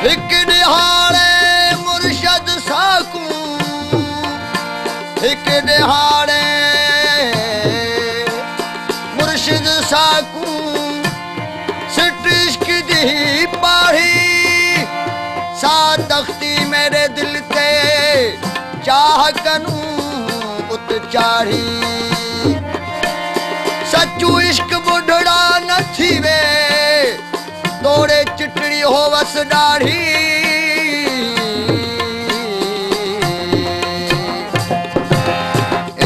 एक दिहाड़े मुर्शद साकू, एक दिहाड़े मुर्शिद साकू सिट इश्क दी पाही सा तख्ती मेरे दिल ते चाह कनू उत चाढ़ी। सच्चू इश्क बुढ़ड़ा न थीवे तोड़े चिटड़ी होवस दाढ़ी।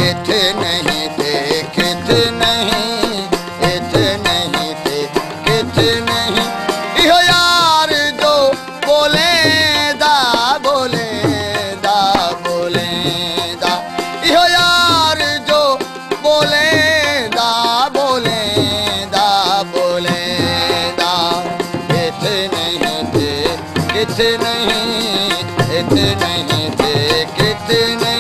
इथे नहीं थे किथे नहीं, इथे नहीं थे किथे नहीं, इहो यार जो बोले दा बोले दा बोले दा, इहो यार जो बोले दा बोले दा बोले दा। इथे नहीं थे किथे नहीं, इथे नहीं थे किथे नहीं।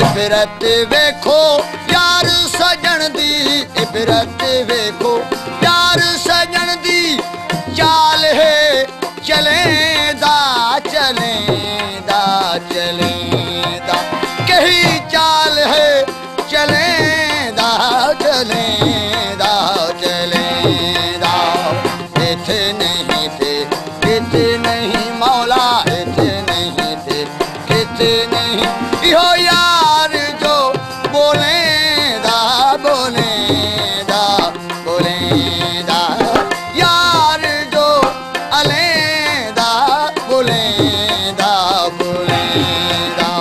इबरत वेखो यार सजन दी, इबरत वेखो यार सजन दी, चाल है चलेंदा चलेंदा चलेंदा, कही चाल है चलेंदा चलेंदा चलेंदा। इथे नहीं थे किथे नहीं मौला, इथे नहीं थे किथे नहीं, इहो यार जो बोले दा बोले दा बोले दा, यार जो अले दा बोले दा बोले दा।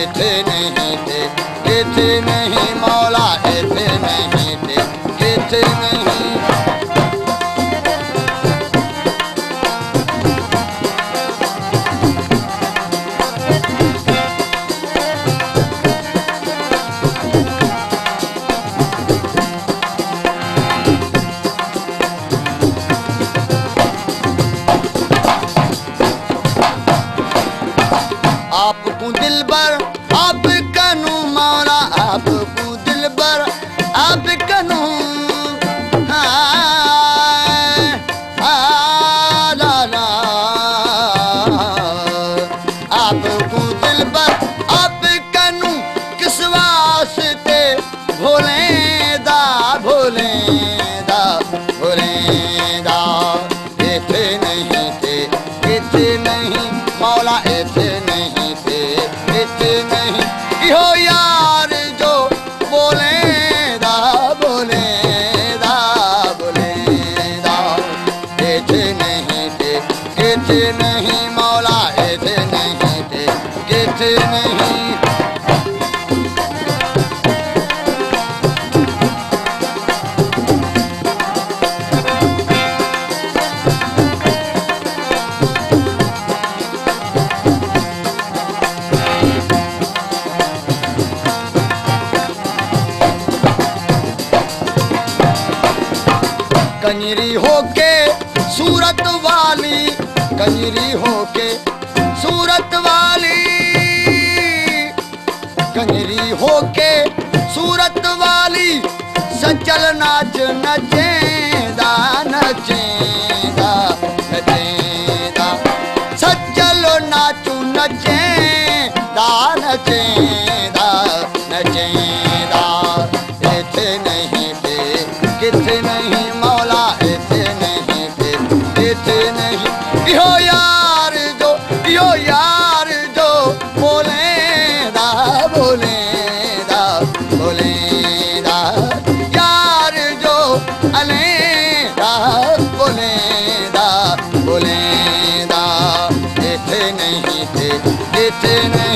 इथे नहीं थे किथे नहीं मौला, इथे नहीं थे किथे नहीं। आपको दिलबर आप कनू मौला, आपको दिलबर आप कनू ला ला, आपको दिलबर आप कनू किस वास्ते भोले दा भोले दा भोले दा। इथे नहीं थे किथे नहीं मौला, इथे नहीं थे किथे नहीं, इहो यार जो बोले दा बोले दा बोले दा। इथे नहीं थे किथे नहीं मौला, इथे नहीं थे किथे नहीं। कंजरी होके सूरत वाली, कंजरी होके सूरत वाली, कंजरी होके सूरत वाली, सचल नाच नचेंदा नचेंदा नचेंदा, सचल नाचू नचेंदा नचेंदा नचेंदा। इथे नहीं थे किथे नहीं मौला, इथे नहीं थे किथे नहीं, इहो यार जो बोले दा बोले दा बोले दा, यार जो अले दा बोले दा बोले दा। इथे नहीं थे किथे नहीं।